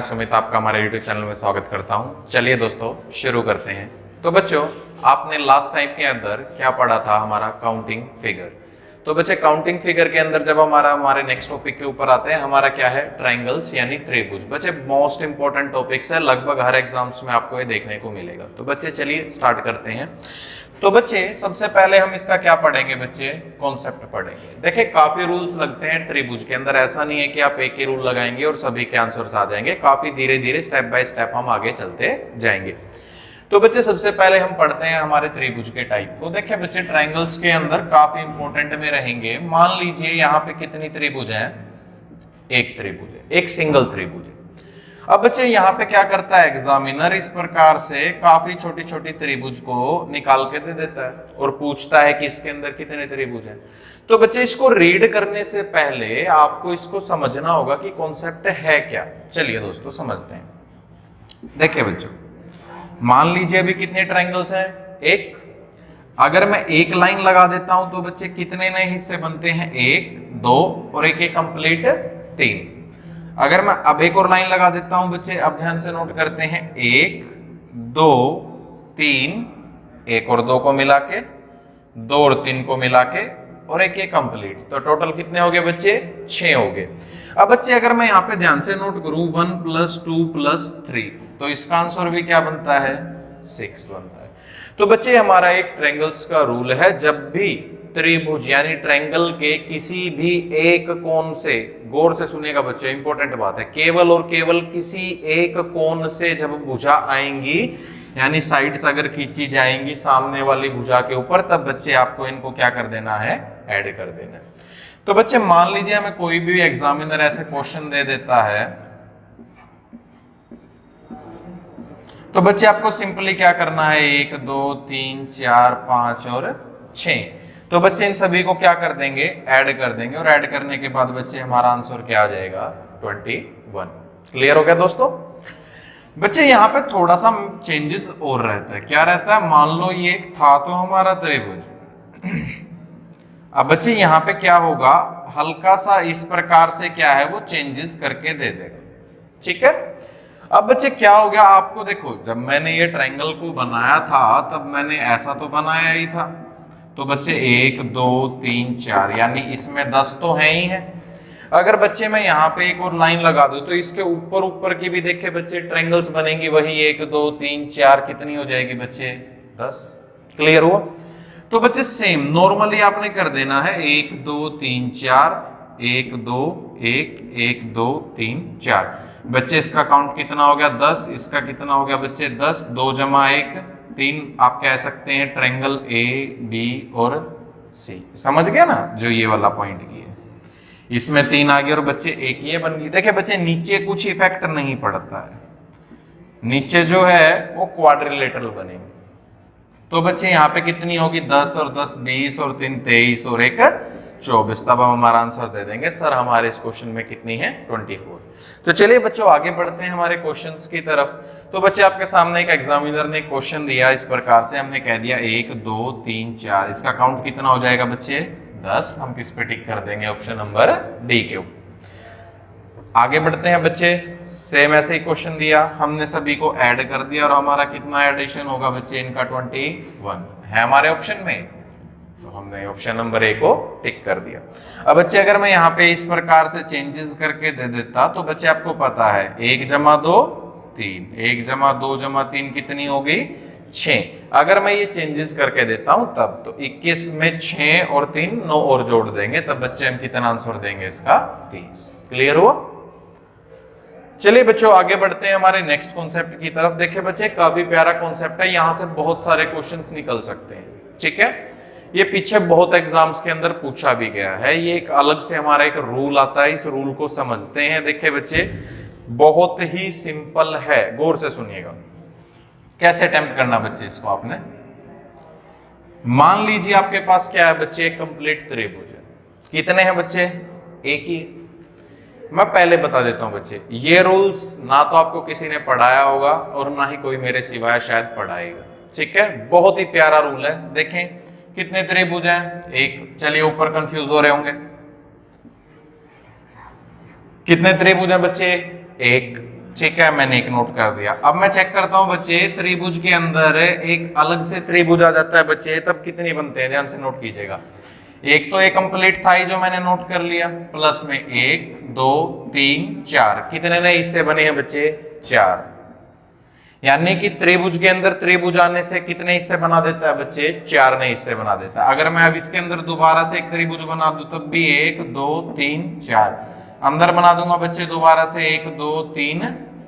मैं सुमित आपका हमारे YouTube चैनल में स्वागत करता हूं। चलिए दोस्तों शुरू करते हैं। तो बच्चों आपने लास्ट टाइम के अंदर क्या पढ़ा था, हमारा काउंटिंग फिगर। तो बच्चे काउंटिंग फिगर के अंदर जब हमारे नेक्स्ट टॉपिक के ऊपर आते हैं, हमारा क्या है, ट्रायंगल्स यानी त्रिभुज। बच्चे मोस्ट इंपॉर्टेंट टॉपिक्स है, लगभग हर एग्जाम्स में आपको ये देखने को मिलेगा। तो बच्चे चलिए स्टार्ट करते हैं। तो बच्चे सबसे पहले हम इसका क्या पढ़ेंगे, बच्चे कॉन्सेप्ट पढ़ेंगे। देखिए काफी रूल्स लगते हैं त्रिभुज के अंदर, ऐसा नहीं है कि आप एक ही रूल लगाएंगे और सभी के आंसर्स आ जाएंगे। काफी धीरे धीरे स्टेप बाय स्टेप हम आगे चलते जाएंगे। तो बच्चे सबसे पहले हम पढ़ते हैं हमारे त्रिभुज के टाइप को। देखिए बच्चे ट्रायंगल्स के अंदर काफी इंपॉर्टेंट में रहेंगे। मान लीजिए यहाँ पे कितनी त्रिभुज है, एक त्रिभुज है, एक सिंगल त्रिभुज है। अब बच्चे यहाँ पे क्या करता है एग्जामिनर, इस प्रकार से काफी छोटी छोटी त्रिभुज को निकाल के दे देता है और पूछता है कि इसके अंदर कितने त्रिभुज हैं। तो बच्चे इसको रीड करने से पहले आपको इसको समझना होगा कि कॉन्सेप्ट है क्या। चलिए दोस्तों समझते हैं। देखिए बच्चों मान लीजिए अभी कितने ट्रायंगल्स हैं, एक। अगर मैं एक लाइन लगा देता हूं तो बच्चे कितने नए हिस्से बनते हैं, एक, दो और एक कंप्लीट तीन। अगर मैं अब एक और लाइन लगा देता हूं बच्चे, अब ध्यान से नोट करते हैं, एक, दो, तीन, एक और दो को मिला के, दो और तीन को मिला के और एक ये कंप्लीट। तो टोटल कितने हो गए बच्चे, 6 हो गए। अब बच्चे अगर मैं यहाँ पे ध्यान से नोट करूं 1 + 2 + 3, तो इसका आंसर भी क्या बनता है, 6 बनता है। तो बच्चे हमारा एक ट्रायंगल्स का रूल है, जब भी त्रिभुज यानी ट्रायंगल के किसी भी एक कोण से, गौर से सुनिएगा बच्चे इंपॉर्टेंट बात है, केवल और केवल किसी एक कोण से जब भुजा आएंगी यानी साइड्स अगर खींची जाएंगी सामने वाली भुजा के ऊपर, तब बच्चे आपको इनको क्या कर देना है, ऐड कर देना है। तो बच्चे मान लीजिए हमें कोई भी एग्जामिनर ऐसे क्वेश्चन दे देता है, तो बच्चे आपको सिंपली क्या करना है, 1 2 3 4 5 और 6। तो बच्चे इन सभी को क्या कर देंगे, ऐड कर देंगे और ऐड करने के बाद बच्चे हमारा आंसर क्या आ जाएगा, 21। क्लियर हो गया दोस्तों। बच्चे यहाँ पे थोड़ा सा चेंजेस और रहता है। क्या रहता है, मान लो ये था तो हमारा त्रिभुज। अब बच्चे यहाँ पे क्या होगा, हल्का सा इस प्रकार से क्या है वो चेंजेस करके दे देगा, ठीक है। अब बच्चे क्या हो गया, आपको देखो जब मैंने ये ट्रायंगल को बनाया था तब मैंने ऐसा तो बनाया ही था। तो बच्चे 1 2 3 4 यानी इसमें 10 तो है ही है। अगर बच्चे मैं यहाँ पे एक और लाइन लगा दूं तो इसके ऊपर ऊपर की भी देखे बच्चे ट्रायंगल्स बनेंगी, वही 1 2 3 4 कितनी हो जाएगी बच्चे, 10। क्लियर हुआ। तो बच्चे सेम नॉर्मली आपने कर देना है, 1 2 3 4, 1 2 1 1 2 3 4। बच्चे इसका काउंट कितना हो गया, 10। इसका कितना हो गया बच्चे, 10। 2 + 1 3। आप कह सकते हैं ट्रायंगल ए बी और सी। समझ गया ना, जो ये वाला पॉइंट की है, इसमें 3 आ गए और बच्चे एक ये बन गई। देखिए बच्चे नीचे कुछ इफेक्ट नहीं पड़ता है, नीचे जो है वो क्वाड्रिलेटरल बनेंगे। तो बच्चे यहाँ पे कितनी होगी, 10 और 10 20 और 3 23 और 1 24। तब हम हमारा आंसर दे देंगे सर हमारे इस क्वेश्चन में कितनी है, 24। तो चलिए बच्चों आगे बढ़ते हैं हमारे क्वेश्चंस की तरफ। तो बच्चे आपके सामने एक एग्जामिनर ने क्वेश्चन दिया इस प्रकार से, हमने कह दिया 1 2 3 4, इसका काउंट कितना हो जाएगा बच्चे, 10। हम किस पे टिक कर देंगे, ऑप्शन नंबर डी के ऊपर। आगे बढ़ते हैं बच्चे, सेम ऐसे ही क्वेश्चन दिया, हमने सभी को ऐड कर दिया और हमारा कितना एडिशन होगा बच्चे, इनका 21 है हमारे ऑप्शन में। तो हमने ऑप्शन नंबर ए को टिक कर दिया। अब बच्चे अगर मैं यहाँ पे इस प्रकार से चेंजेस करके दे देता तो बच्चे आपको पता है 1 + 2 3, 1 + 2 + 3 कितनी हो गई, 6। अगर मैं ये चेंजेस करके देता हूं तब तो 21 में 6 और 3 9 और जोड़ देंगे, तब बच्चे हम कितना आंसर देंगे इसका, 30। क्लियर हुआ। चलिए बच्चों आगे बढ़ते हैं हमारे नेक्स्ट कॉन्सेप्ट की तरफ। देखिए बच्चे काफी प्यारा कॉन्सेप्ट है, यहां से बहुत सारे क्वेश्चंस निकल सकते हैं, ठीक है। ये पीछे बहुत एग्जाम्स के अंदर पूछा भी गया है, ये एक अलग से हमारा एक रूल आता है, इस रूल को समझते हैं। देखिए बच्चे बहुत ही सिंपल है, गौर से सुनिएगा। कैसे अटेम्प्ट करना बच्चे इसको, आपने मान लीजिए आपके पास क्या है बच्चे, एक कंप्लीट त्रिभुज है। कितने हैं बच्चे, एक ही। मैं पहले बता देता हूं बच्चे, ये रूल्स ना तो आपको किसी ने पढ़ाया होगा और ना ही कोई मेरे सिवाय शायद पढ़ाएगा, ठीक है। बहुत ही प्यारा रूल है। देखें कितने त्रिभुज हैं, एक। चलिए ऊपर कंफ्यूज हो रहे होंगे, कितने त्रिभुज हैं बच्चे, एक। ठीक है, मैंने एक नोट कर दिया। अब मैं चेक करता हूं बच्चे, त्रिभुज के अंदर एक अलग से त्रिभुज आ जाता है बच्चे, तब कितने बनते हैं, ध्यान से नोट कीजिएगा। एक तो एक कंप्लीट था ही जो मैंने नोट कर लिया, प्लस में 1 2 3 4, कितने नए हिस्से बने हैं बच्चे, 4। यानी कि त्रिभुज के अंदर त्रिभुज आने से कितने हिस्से बना देता है बच्चे, 4 नए हिस्से बना देता है। अगर मैं अब इसके अंदर दोबारा से एक त्रिभुज बना दूं तब भी 1 2 3 4, अंदर बना दूंगा बच्चे दोबारा से 1 2 3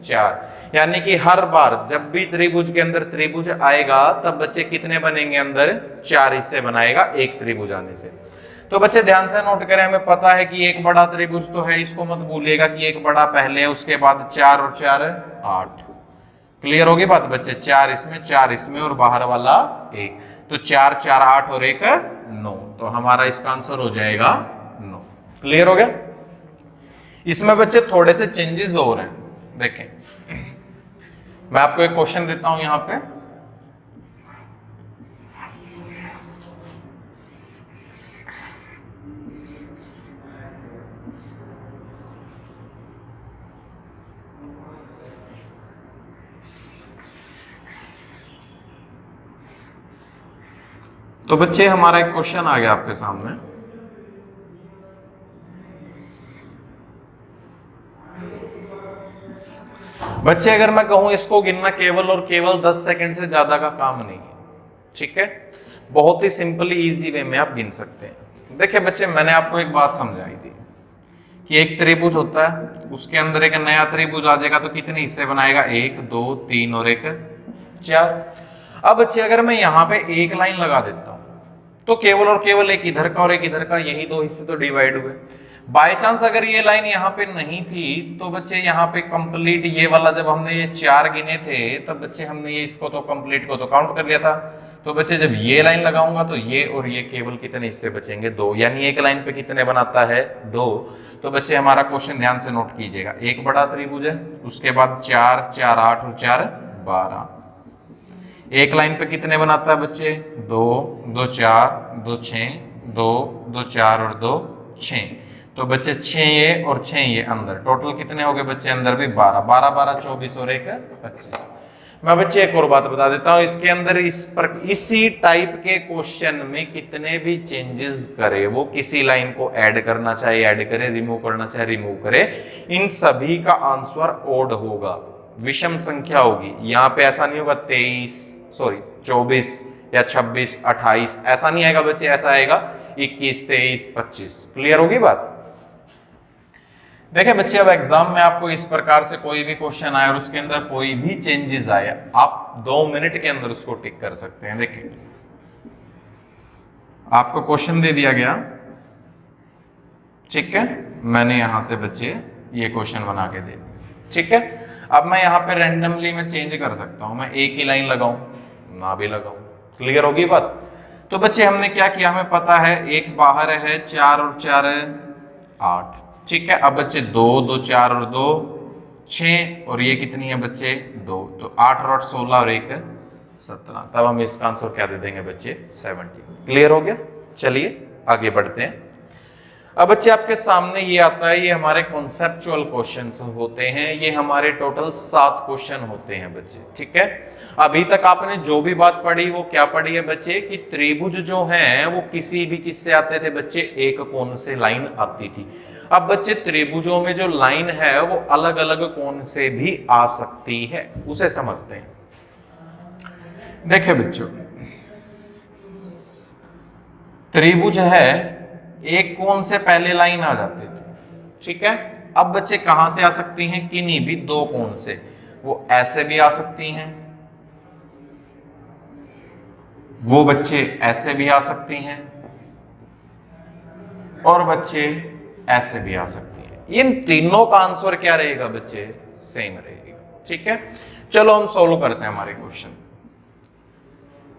4, यानी कि हर बार जब भी त्रिभुज के अंदर त्रिभुज आएगा तब बच्चे कितने बनेंगे, अंदर 4 हिस्से बनाएगा एक त्रिभुज आने से। तो बच्चे ध्यान से नोट करें, हमें पता है कि एक बड़ा त्रिभुज तो है, इसको मत भूलिएगा कि एक बड़ा पहले है, उसके बाद 4 और 4 8। क्लियर होगी बात बच्चे, 4 इसमें 4 इसमें और बाहर वाला 1, तो 4 4 8 और 1 9, तो हमारा इसका आंसर हो जाएगा 9। क्लियर हो गया। इसमें बच्चे थोड़े से चेंजेस हो रहे हैं, देखें मैं आपको एक क्वेश्चन देता हूं यहां पे, तो बच्चे हमारा एक क्वेश्चन आ गया आपके सामने। बच्चे अगर मैं कहूं इसको गिनना केवल और केवल 10 सेकंड से ज्यादा का काम नहीं है, ठीक है, बहुत ही सिंपली इजी वे में आप गिन सकते हैं। देखिए बच्चे, मैंने आपको एक बात समझाई थी कि एक त्रिभुज होता है, उसके अंदर एक नया त्रिभुज आ जाएगा तो कितने हिस्से बनाएगा, 1 2 3 और 1 4। अब बच्चे अगर मैं यहां पे एक लाइन लगा देता हूं तो केवल और केवल एक इधर का और एक इधर का, यही 2 हिस्से तो डिवाइड हुए। बाय चांस अगर ये लाइन यहाँ पे नहीं थी तो बच्चे यहाँ पे कंप्लीट ये वाला, जब हमने ये 4 गिने थे तब बच्चे हमने ये इसको तो कंप्लीट को तो काउंट कर लिया था। तो बच्चे जब ये लाइन लगाऊंगा तो ये और ये केवल कितने हिस्से बचेंगे, 2, यानी एक लाइन पे कितने बनाता है, 2। तो बच्चे हमारा क्वेश्चन ध्यान से नोट कीजिएगा, एक बड़ा त्रिभुज है, उसके बाद 4 4 8 और 4 12, एक लाइन पे कितने बनाता है बच्चे, 2 2 4 2 6 2 2 4 और 2 6, तो बच्चे 6 ये और 6 ये अंदर, टोटल कितने हो गए बच्चे, अंदर भी 12 12 12 24 और 1 25। मैं बच्चे एक और बात बता देता हूं, इसके अंदर इसी टाइप के क्वेश्चन में कितने भी चेंजेस करे, वो किसी लाइन को ऐड करना चाहे ऐड करे, रिमूव करना चाहे रिमूव करे, इन सभी का आंसर ओड होगा, विषम संख्या होगी। यहाँ पे ऐसा नहीं होगा 24 या 26 28, ऐसा नहीं आएगा बच्चे, ऐसा आएगा 21 23 25। क्लियर होगी बात। देखिए बच्चे, अब एग्जाम में आपको इस प्रकार से कोई भी क्वेश्चन आए और उसके अंदर कोई भी चेंजेस आए, आप 2 मिनट के अंदर उसको टिक कर सकते हैं। देखिए आपको क्वेश्चन दे दिया गया, ठीक है, मैंने यहां से बच्चे ये क्वेश्चन बना के दे दिया, ठीक है। अब मैं यहाँ पे रैंडमली मैं चेंज कर सकता हूं, मैं एक ही लाइन लगाऊं ना भी लगाऊं। क्लियर होगी बात। तो बच्चे हमने क्या किया, हमें पता है एक बाहर है 4 और 4 8, ठीक है। अब बच्चे 2 2 4 और 2 6 और ये कितनी है बच्चे 2, तो 8 और 8 16 और 1 17, तब हम इसका आंसर क्या दे देंगे बच्चे 70। क्लियर हो गया। चलिए आगे बढ़ते हैं। अब बच्चे आपके सामने ये आता है, ये हमारे कॉन्सेप्चुअल क्वेश्चंस होते हैं, ये हमारे टोटल 7 क्वेश्चन होते हैं बच्चे, ठीक है। अभी तक आपने जो भी बात पढ़ी वो क्या पढ़ी है बच्चे, कि त्रिभुज जो हैं वो किसी भी किससे आते थे बच्चे, एक कोण से लाइन आती थी। अब बच्चे त्रिभुजों में जो लाइन है वो अलग अलग कोण से भी आ सकती है, उसे समझते हैं। देखिए बच्चों, त्रिभुज है, एक कोण से पहले लाइन आ जाती थी, ठीक है। अब बच्चे कहां से आ सकती हैं, किन्हीं भी 2 कोण से, वो ऐसे भी आ सकती हैं, वो बच्चे ऐसे भी आ सकती हैं, और बच्चे ऐसे भी आ सकती हैं। इन तीनों का आंसर क्या रहेगा बच्चे, सेम रहेगा, ठीक है। चलो हम सोल्व करते हैं हमारे क्वेश्चन।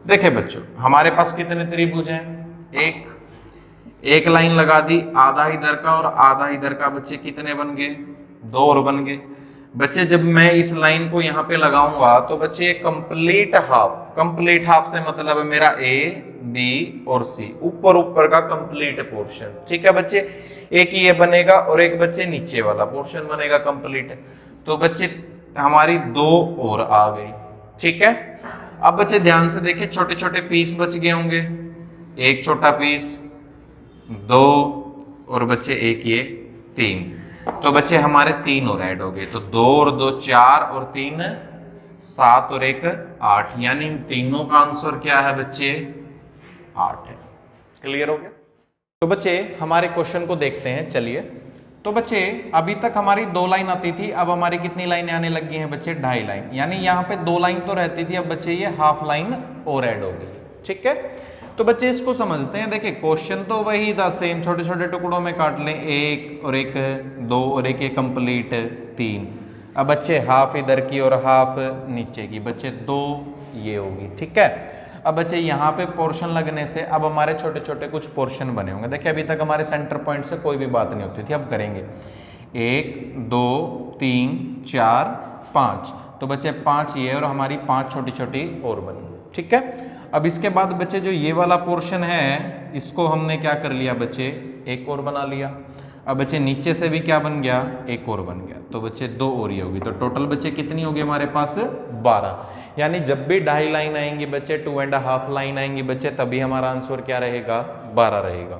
देखिए बच्चों, हमारे पास कितने त्रिभुज हैं, एक लाइन लगा दी, आधा इधर का और आधा इधर का, बच्चे कितने बन गए, 2 और बन गए। बच्चे जब मैं इस लाइन को यहाँ पे लगाऊंगा तो बच्चे कंप्लीट हाफ से मतलब है मेरा ए बी और सी, ऊपर का कंप्लीट पोर्शन, ठीक है बच्चे। एक ये बनेगा और एक बच्चे नीचे वाला पोर्शन बनेगा कंप्लीट। तो बच्चे तो हमारी 2 और आ गई। ठीक है, अब बच्चे ध्यान से देखिए, छोटे छोटे पीस बच गए होंगे, एक छोटा पीस, 2 और बच्चे एक ये 3। तो बच्चे हमारे 3 और ऐड हो गए, तो 2 और 2 4 और 3 7 और 1 8, यानी इन तीनों का आंसर क्या है बच्चे 8 है। क्लियर हो गया। तो बच्चे हमारे क्वेश्चन को देखते हैं, चलिए। तो बच्चे अभी तक हमारी 2 लाइन आती थी, अब हमारी कितनी लाइन आने लगी हैं बच्चे 2.5 लाइन, यानी यहाँ पे 2 लाइन तो रहती थी, अब बच्चे ये हाफ लाइन और ऐड हो गई। ठीक है, तो बच्चे इसको समझते हैं। देखिए क्वेश्चन तो वही था, सेम, छोटे छोटे टुकड़ों में काट लें, 1 और 1 2 और 1 कंप्लीट 3। अब बच्चे हाफ इधर की और हाफ नीचे की, बच्चे 2 ये होगी। ठीक है, अब बच्चे यहाँ पे पोर्शन लगने से अब हमारे छोटे छोटे कुछ पोर्शन बने होंगे। देखिए अभी तक हमारे सेंटर पॉइंट से कोई भी बात नहीं होती थी, अब करेंगे 1 2 3 4 5, तो बच्चे 5 ये और हमारी 5 छोटी छोटी और बनी। ठीक है, अब इसके बाद बच्चे जो ये वाला पोर्शन है इसको हमने क्या कर लिया बच्चे, एक और बना लिया। अब बच्चे नीचे से भी क्या बन गया, एक और बन गया, तो बच्चे 2 और ही होगी। तो टोटल बच्चे कितनी होगी हमारे पास 12, यानी जब भी 2.5 लाइन आएंगी बच्चे, 2.5 लाइन आएंगी बच्चे, तभी हमारा आंसर क्या रहेगा 12 रहेगा।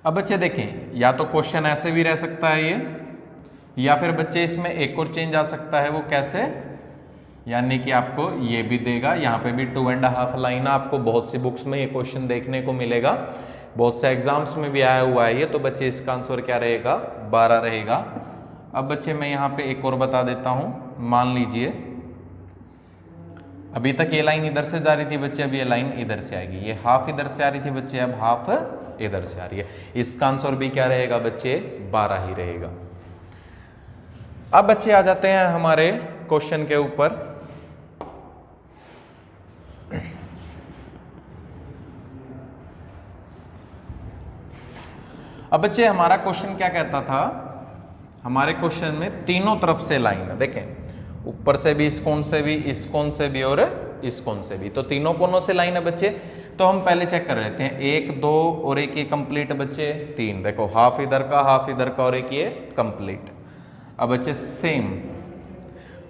अब बच्चे देखें, या तो क्वेश्चन ऐसे भी रह सकता है ये, या फिर बच्चे इसमें एक और चेंज आ सकता है। वो कैसे, यानी कि आपको ये भी देगा, यहाँ पे भी 2.5 लाइन, आपको बहुत सी बुक्स में ये क्वेश्चन देखने को मिलेगा, बहुत से एग्जाम्स में भी आया हुआ है ये। तो बच्चे इसका आंसर क्या रहेगा 12 रहेगा। अब बच्चे मैं यहाँ पे एक और बता देता हूँ, मान लीजिए अभी तक ये लाइन इधर से जा रही थी बच्चे, अब ये लाइन इधर से आएगी, ये हाफ इधर से आ रही थी बच्चे, अब हाफ इधर से आ रही है। इसका आंसर भी क्या रहेगा बच्चे 12 ही रहेगा। अब बच्चे आ जाते हैं हमारे क्वेश्चन के ऊपर। अब बच्चे हमारा क्वेश्चन क्या कहता था, हमारे क्वेश्चन में तीनों तरफ से लाइन है। देखें ऊपर से भी, इस कोण से भी, इस कोण से भी और इस कोण से भी, तो तीनों कोणों से लाइन है बच्चे। तो हम पहले चेक कर लेते हैं, 1 2 और 1 ये कंप्लीट बच्चे 3, देखो हाफ इधर का हाफ इधर का और 1 ये कंप्लीट। अब बच्चे सेम,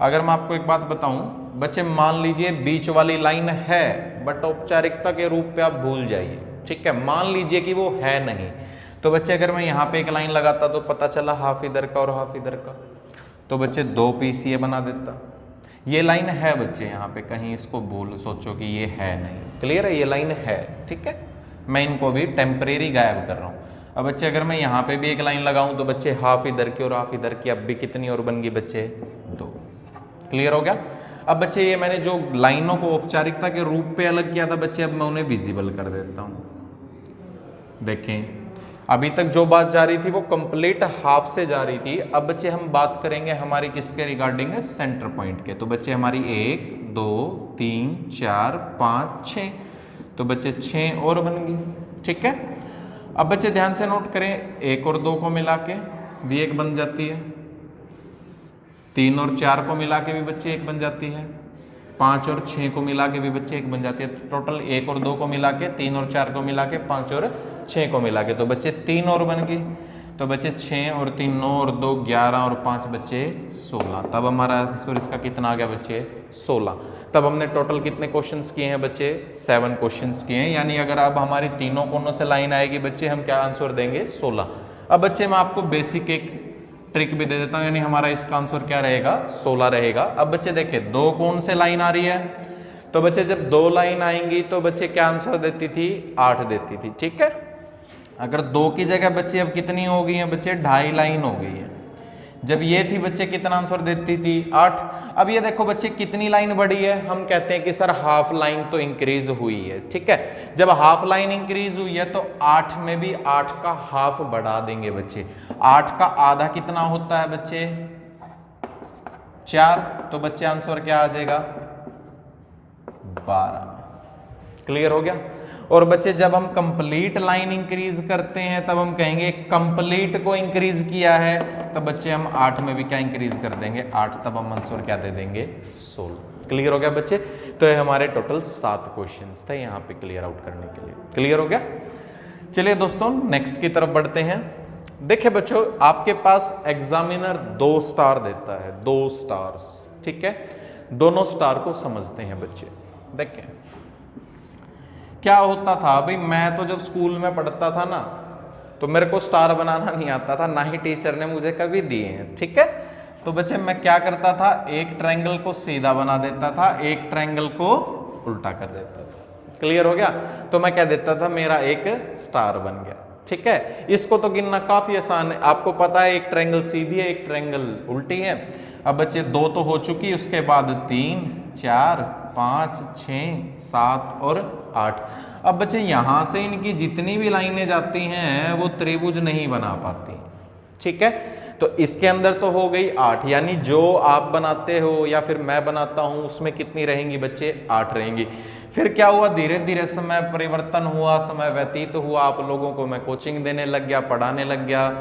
अगर मैं आपको एक बात बताऊं बच्चे, मान लीजिए बीच वाली लाइन है, बट औपचारिकता के रूप पे आप भूल जाइए। ठीक है, मान लीजिए कि वो है नहीं, तो बच्चे अगर मैं यहाँ पे एक लाइन लगाता तो पता चला हाफ इधर का और हाफ इधर का, तो बच्चे 2 पीस ये बना देता। ये लाइन है बच्चे, यहाँ पे कहीं इसको भूल सोचो कि ये है नहीं। क्लियर है, ये लाइन है। ठीक है, मैं इनको भी टेम्परेरी गायब कर रहा हूँ। अब बच्चे अगर मैं यहाँ पे भी एक लाइन लगाऊं तो बच्चे हाफ इधर की और हाफ इधर की, अब भी कितनी और बन गई बच्चे 2। क्लियर हो गया। अब बच्चे ये मैंने जो लाइनों को औपचारिकता के रूप पे अलग किया था बच्चे, अब मैं उन्हें विजिबल कर देता हूं। देखें अभी तक जो बात जा रही थी वो कंप्लीट हाफ से जा रही थी। अब बच्चे हम बात करेंगे हमारी किसके रिगार्डिंग है, सेंटर पॉइंट के। तो बच्चे हमारी 1 2 3 4 5 6, तो बच्चे 6 और बन गई। ठीक है, अब बच्चे ध्यान से नोट करें, 1 और 2 को मिला के भी 1 बन जाती है, 3 और 4 को मिला के भी बच्चे 1 बन जाती है, 5 और 6 को मिला के भी बच्चे 1 बन जाती है। तो टोटल 1 और 2 को मिला के, 3 और 4 को मिला के, 5 और 6 को मिला के, तो बच्चे 3 और बन गई। तो बच्चे 6 और 3 9 और 2 11 और 5 बच्चे 16। तब हमारा आंसर इसका कितना आ गया बच्चे 16। तब हमने टोटल कितने क्वेश्चंस किए हैं बच्चे 7 क्वेश्चंस किए हैं। यानी अगर अब हमारी तीनों कोनों से लाइन आएगी बच्चे, हम क्या आंसर देंगे 16। अब बच्चे मैं आपको बेसिक एक ट्रिक भी दे देता हूं, यानी हमारा इसका आंसर क्या रहेगा 16 रहेगा। अब बच्चे देखिए 2 कोण से लाइन आ रही है, तो बच्चे जब 2 लाइन आएंगी तो बच्चे क्या आंसर देती थी 8 देती थी। ठीक है, अगर 2 की जगह बच्चे अब कितनी हो गई है बच्चे 2.5 लाइन हो गई है। जब ये थी बच्चे कितना आंसर देती थी 8। अब ये देखो बच्चे कितनी लाइन बढ़ी है, हम कहते हैं कि सर हाफ लाइन तो इंक्रीज हुई है। ठीक है, जब हाफ लाइन इंक्रीज हुई है तो 8 में भी 8 का हाफ बढ़ा देंगे बच्चे। 8 का आधा कितना होता है बच्चे 4, तो बच्चे आंसर क्या आ जाएगा 12। क्लियर हो गया। और बच्चे जब हम कंप्लीट लाइन इंक्रीज करते हैं तब हम कहेंगे कंप्लीट को इंक्रीज किया है, तब बच्चे हम 8 में भी क्या इंक्रीज कर देंगे 8, तब हम आंसर क्या दे देंगे 16। क्लियर हो गया बच्चे। तो ये हमारे टोटल 7 क्वेश्चंस थे यहाँ पे क्लियर आउट करने के लिए। क्लियर हो गया। चलिए दोस्तों नेक्स्ट की तरफ बढ़ते हैं। देखिए बच्चों, आपके पास एग्जामिनर 2 स्टार देता है, 2 स्टार्स, ठीक है। दोनों स्टार को समझते हैं बच्चे। देखें क्या होता था भाई, मैं तो जब स्कूल में पढ़ता था ना, तो मेरे को स्टार बनाना नहीं आता था, ना ही टीचर ने मुझे कभी दिए हैं, ठीक है। तो बच्चे मैं क्या करता था, एक ट्रायंगल को सीधा बना देता था, एक ट्रायंगल को उल्टा कर देता था। क्लियर हो गया? तो मैं क्या देता था, मेरा एक स्टार बन गया, ठीक है। इसको तो गिनना काफी आसान है, आपको पता है एक ट्रायंगल सीधी है, एक ट्रायंगल उल्टी है। अब बच्चे 2 तो हो चुकी, उसके बाद 3 4 5 6 7 और 8। अब बच्चे यहां से इनकी जितनी भी लाइनें जाती हैं वो त्रिभुज नहीं बना पाती, ठीक है। तो इसके अंदर तो हो गई 8, यानी जो आप बनाते हो या फिर मैं बनाता हूं उसमें कितनी रहेंगी बच्चे, 8 रहेंगी। फिर क्या हुआ, धीरे धीरे समय परिवर्तन हुआ, समय व्यतीत हुआ, आप लोगों को मैं कोचिंग देने लग गया, पढ़ाने लग गया,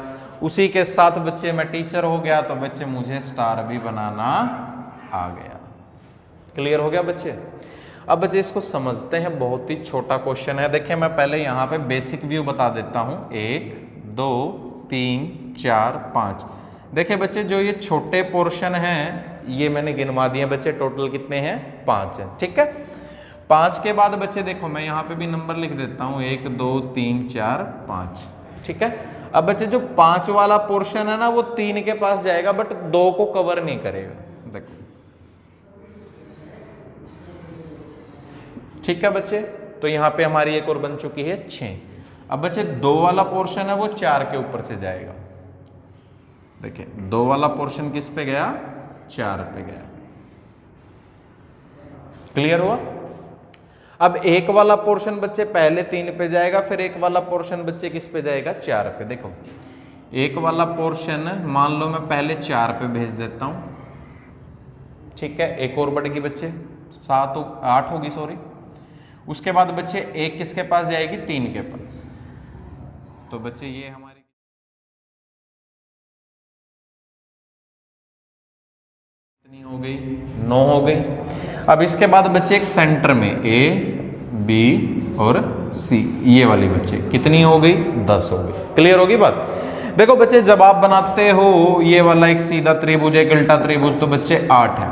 उसी के साथ बच्चे मैं टीचर हो गया, तो बच्चे मुझे स्टार भी बनाना आ गया। क्लियर हो गया बच्चे? अब बच्चे इसको समझते हैं, बहुत ही छोटा क्वेश्चन है। देखिए मैं पहले यहाँ पे बेसिक व्यू बता देता हूँ, 1 2 3 4 5। देखिए बच्चे जो ये छोटे पोर्शन हैं ये मैंने गिनवा दिए बच्चे, टोटल कितने हैं, 5 हैं, ठीक है। 5 के बाद बच्चे देखो मैं यहाँ पे भी नंबर लिख देता हूँ, 1 2 3 4 5, ठीक है। अब बच्चे जो 5 वाला पोर्शन है ना वो 3 के पास जाएगा, बट 2 को कवर नहीं करेगा, देखो, ठीक है बच्चे। तो यहाँ पे हमारी एक और बन चुकी है 6। अब बच्चे 2 वाला पोर्शन है वो 4 के ऊपर से जाएगा। देखिए 2 वाला पोर्शन किस पे गया, 4 पे गया। क्लियर हुआ? अब 1 वाला पोर्शन बच्चे पहले 3 पे जाएगा, फिर 1 वाला पोर्शन बच्चे किस पे जाएगा, 4 पे। देखो 1 वाला पोर्शन मान लो मैं पहले 4 पे भेज देता हूं, ठीक है। एक और बढ़ेगी बच्चे, 8 होगी, सॉरी। उसके बाद बच्चे 1 किसके पास जाएगी, 3 के पास। तो बच्चे ये हमारी कितनी हो गई, 9 हो गई। अब इसके बाद बच्चे एक सेंटर में A B और C, ये वाली बच्चे कितनी हो गई, 10 हो गई। क्लियर होगी बात? देखो बच्चे जब आप बनाते हो ये वाला एक सीधा त्रिभुज, एक उल्टा त्रिभुज, तो बच्चे 8 है।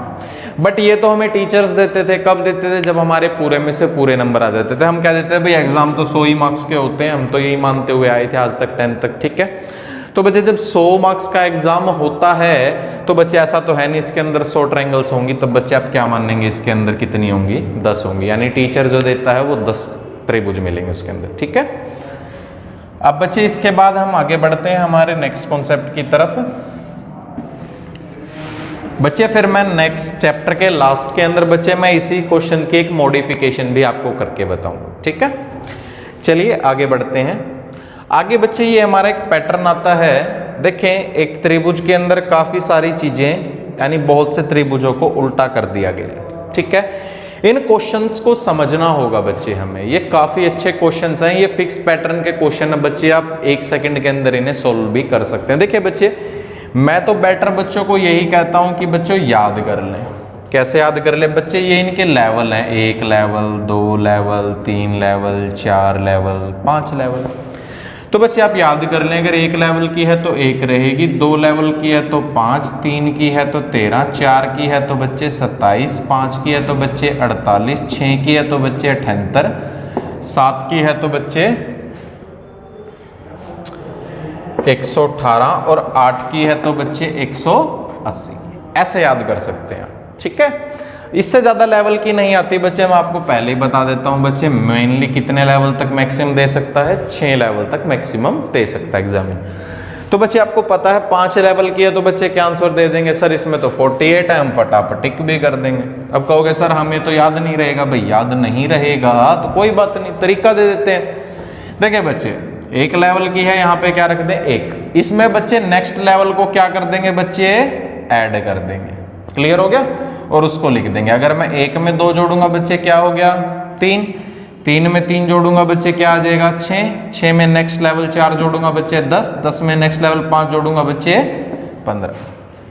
बट ये तो हमें टीचर्स देते थे, कब देते थे, जब हमारे पूरे में से पूरे नंबर आ जाते थे। हम क्या देते थे भाई, एग्जाम तो 100 ही मार्क्स के होते हैं, हम तो यही मानते हुए आए थे आज तक 10 तक, ठीक है। तो बच्चे जब 100 मार्क्स का एग्जाम होता है तो बच्चे ऐसा तो है नहीं इसके अंदर 100 ट्रायंगल्स होंगी, तब बच्चे आप क्या मानेंगे, इसके अंदर कितनी होंगी, 10 होंगी। यानी टीचर जो देता है वो 10 त्रिभुज मिलेंगे उसके अंदर, ठीक है। अब बच्चे इसके बाद हम आगे बढ़ते हैं हमारे नेक्स्ट कॉन्सेप्ट की तरफ। बच्चे फिर मैं नेक्स्ट चैप्टर के लास्ट के अंदर बच्चे मैं इसी क्वेश्चन की एक मॉडिफिकेशन भी आपको करके बताऊंगा, ठीक है। चलिए आगे बढ़ते हैं। आगे बच्चे ये हमारा एक पैटर्न आता है। देखें एक त्रिभुज के अंदर काफी सारी चीजें, यानी बहुत से त्रिभुजों को उल्टा कर दिया गया, ठीक है। इन क्वेश्चंस को समझना होगा बच्चे हमें, ये काफी अच्छे क्वेश्चंस हैं, ये फिक्स पैटर्न के क्वेश्चन है बच्चे, आप 1 सेकंड के अंदर इन्हें सोल्व भी कर सकते हैं। देखिए बच्चे मैं तो बेटर बच्चों को यही कहता हूं कि बच्चों याद कर लें। कैसे याद कर ले बच्चे, ये इनके लेवल हैं, 1 level 2 level 3 level 4 level 5 level. तो बच्चे आप याद कर लें, अगर 1 लेवल की है तो 1 रहेगी, 2 लेवल की है तो 5, 3 की है तो 13, 4 की है तो बच्चे 27, 5 की है तो बच्चे 48, 6 की है तो बच्चे 78, 7 की है तो बच्चे 118 और 8 की है तो बच्चे 180। ऐसे याद कर सकते हैं, ठीक है। इससे ज्यादा लेवल की नहीं आती बच्चे, मैं आपको पहले ही बता देता हूं बच्चे, मेनली कितने लेवल तक मैक्सिमम दे सकता है, 6 लेवल तक मैक्सिमम दे सकता है एग्जामिन। तो बच्चे आपको पता है 5 लेवल की है तो बच्चे क्या आंसर दे देंगे, सर इसमें तो 48 है, हम फटाफट टिक भी कर देंगे। अब कहोगे सर हमें तो याद नहीं रहेगा, भाई याद नहीं रहेगा तो कोई बात नहीं, तरीका दे देते हैं। देखिए बच्चे 1 लेवल की है, यहाँ पे क्या रख दें 1, इसमें बच्चे नेक्स्ट लेवल को क्या कर देंगे बच्चे, ऐड कर देंगे। क्लियर हो गया? और उसको लिख देंगे। अगर मैं 1 में 2 जोड़ूंगा बच्चे क्या हो गया 3, 3 में 3 जोड़ूंगा बच्चे क्या आ जाएगा 6, 6 में नेक्स्ट लेवल 4 जोड़ूंगा बच्चे 10, 10 में नेक्स्ट लेवल 5 जोड़ूंगा बच्चे 15।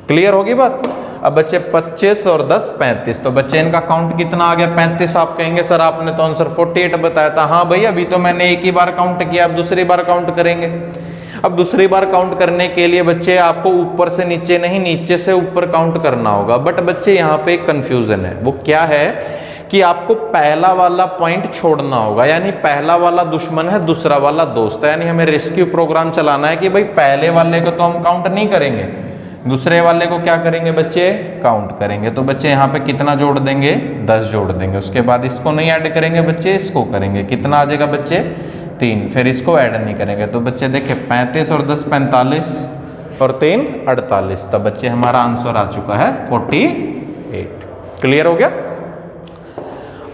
क्लियर होगी बात? अब बच्चे 25 और 10 35, तो बच्चे इनका काउंट कितना आ गया 35। आप कहेंगे सर आपने तो आंसर 48 बताया था। हाँ भाई अभी तो मैंने एक ही बार काउंट किया, अब दूसरी बार काउंट करेंगे। अब दूसरी बार काउंट करने के लिए बच्चे आपको ऊपर से नीचे नहीं, नीचे से ऊपर काउंट करना होगा। बट बच्चे यहाँ पे एक कंफ्यूजन है, वो क्या है कि आपको पहला वाला पॉइंट छोड़ना होगा, यानी पहला वाला दुश्मन है, दूसरा वाला दोस्त है। यानी हमें रेस्क्यू प्रोग्राम चलाना है कि भाई पहले वाले को तो हम काउंट नहीं करेंगे, दूसरे वाले को क्या करेंगे बच्चे, काउंट करेंगे। तो बच्चे यहाँ पे कितना जोड़ देंगे, 10 जोड़ देंगे। उसके बाद इसको नहीं ऐड करेंगे बच्चे, इसको करेंगे। कितना आ जाएगा बच्चे, 3। फिर इसको ऐड नहीं करेंगे। तो बच्चे देखिए 35 और 10 45 और 3 48। तब बच्चे हमारा आंसर आ चुका है 48। क्लियर हो गया।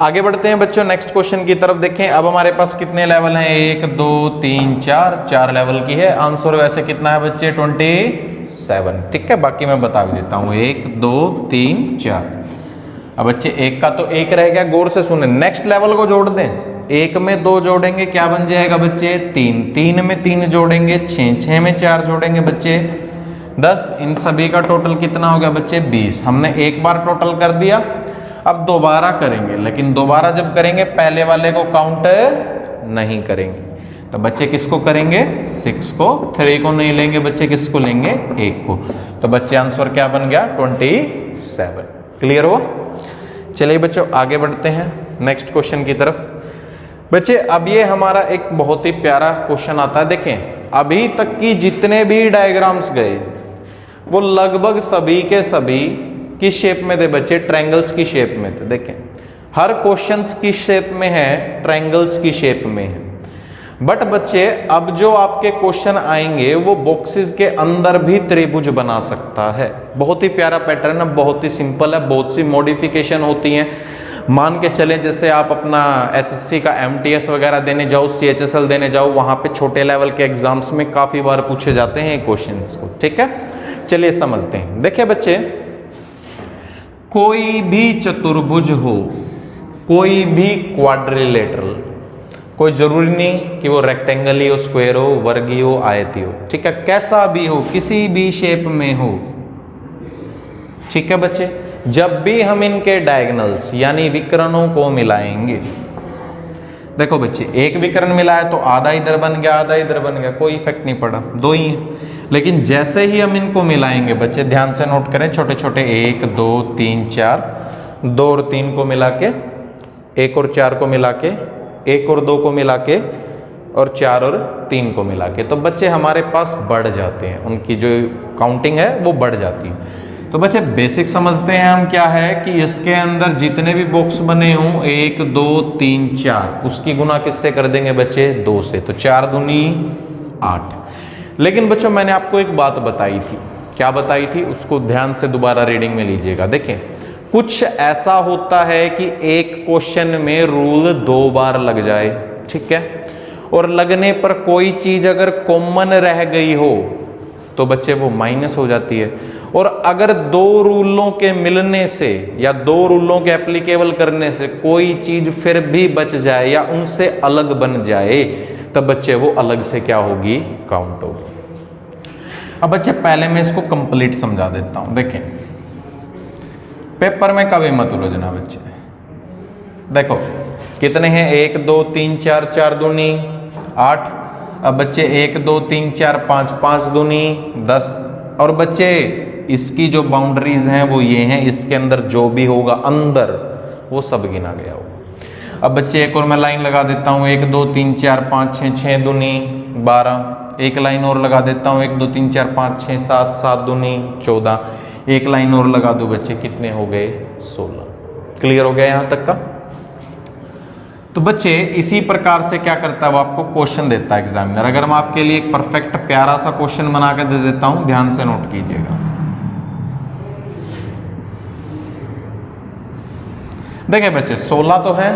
आगे बढ़ते हैं बच्चों नेक्स्ट क्वेश्चन की तरफ। देखें अब हमारे पास कितने लेवल हैं, 1 2 3 4 लेवल की है। आंसर वैसे कितना है बच्चे, 27। ठीक है, बाकी मैं बता भी देता हूं, 1 2 3 4। अब बच्चे एक का तो एक रह गया, गौर से सुने। नेक्स्ट लेवल को जोड़ दें, 1 में 2 जोड़ेंगे क्या बन जाएगा बच्चे, 3। 3 में 3 जोड़ेंगे 6, 6 में 4 जोड़ेंगे बच्चे 10। इन सभी का टोटल कितना हो गया बच्चे, 20। हमने एक बार टोटल कर दिया, अब दोबारा करेंगे, लेकिन दोबारा जब करेंगे पहले वाले को काउंट नहीं करेंगे। तो बच्चे किसको करेंगे, 6 को। 3 को नहीं लेंगे बच्चे, किसको लेंगे, 1 को। तो बच्चे आंसर क्या बन गया, 27। क्लियर हुआ। चलिए बच्चों आगे बढ़ते हैं नेक्स्ट क्वेश्चन की तरफ। बच्चे अब ये हमारा एक बहुत ही प्यारा क्वेश्चन आता है। देखें अभी तक की जितने भी डायग्राम्स गए वो लगभग सभी के सभी किस शेप में थे बच्चे, ट्रायंगल्स की शेप में थे। देखें हर क्वेश्चंस की शेप में है, ट्रायंगल्स की शेप में है। बट बच्चे अब जो आपके क्वेश्चन आएंगे वो बॉक्सेस के अंदर भी त्रिभुज बना सकता है। बहुत ही प्यारा पैटर्न है, बहुत ही सिंपल है, बहुत सी मॉडिफिकेशन होती हैं। मान के चलें जैसे आप अपना एसएससी का एमटीएस वगैरह देने जाओ, सीएचएसएल देने जाओ, वहां पे छोटे लेवल के एग्जाम्स में काफी बार पूछे जाते हैं क्वेश्चंस को। ठीक है, चलिए समझते हैं। देखिए बच्चे कोई भी चतुर्भुज हो, कोई भी क्वाड्रिलेटरल, कोई जरूरी नहीं कि वो रेक्टेंगल ही हो, स्क्वायर हो, वर्गीय हो, आयती हो। ठीक है, कैसा भी हो, किसी भी शेप में हो। ठीक है बच्चे, जब भी हम इनके डायगोनल्स यानी विकर्णों को मिलाएंगे, देखो बच्चे एक विकर्ण मिला है तो आधा इधर बन गया, आधा इधर बन गया, कोई इफेक्ट नहीं पड़ा, 2 ही है। लेकिन जैसे ही हम इनको मिलाएंगे बच्चे, ध्यान से नोट करें, छोटे छोटे 1 2 3 4, 2 और 3 को मिला के, 1 और 4 को मिला के, 1 और 2 को मिला के, और 4 और 3 को मिला के, तो बच्चे हमारे पास बढ़ जाते हैं, उनकी जो काउंटिंग है वो बढ़ जाती है। तो बच्चे बेसिक समझते हैं हम क्या है कि इसके अंदर जितने भी बॉक्स बने हों 1 2 3 4, उसकी गुना किससे कर देंगे बच्चे, 2 से। तो 4 दूनी 8। लेकिन बच्चों मैंने आपको एक बात बताई थी, क्या बताई थी, उसको ध्यान से दोबारा रीडिंग में लीजिएगा। देखें कुछ ऐसा होता है कि एक क्वेश्चन में रूल 2 बार लग जाए, ठीक है, और लगने पर कोई चीज अगर कॉमन रह गई हो तो बच्चे वो माइनस हो जाती है। और अगर 2 रूलों के मिलने से या 2 रूलों के एप्लीकेबल करने से कोई चीज फिर भी बच जाए या उनसे अलग बन जाए, तब बच्चे वो अलग से क्या होगी, काउंट होगी। अब बच्चे पहले मैं इसको कंप्लीट समझा देता हूं। देखें पेपर में कभी मत उलझना बच्चे। देखो कितने हैं, 1 2 3 4, 4 दूनी 8। अब बच्चे 1 2 3 4 5, 5 दूनी 10। और बच्चे इसकी जो बाउंड्रीज हैं वो ये हैं, इसके अंदर जो भी होगा अंदर वो सब गिना गया होगा। अब बच्चे एक और मैं लाइन लगा देता हूँ, 1 2 3 4 5 6, 6 दूनी 12। एक लाइन और लगा देता हूँ, 1 2 3 4 5 6 7, 7 दूनी 14। एक लाइन और लगा दो बच्चे, कितने हो गए, 16। क्लियर हो गया यहां तक का। तो बच्चे इसी प्रकार से क्या करता है, वो आपको क्वेश्चन देता है एग्जामिनर। अगर मैं आपके लिए एक परफेक्ट प्यारा सा क्वेश्चन बना के दे देता हूं, ध्यान से नोट कीजिएगा। देखिए बच्चे 16 तो है,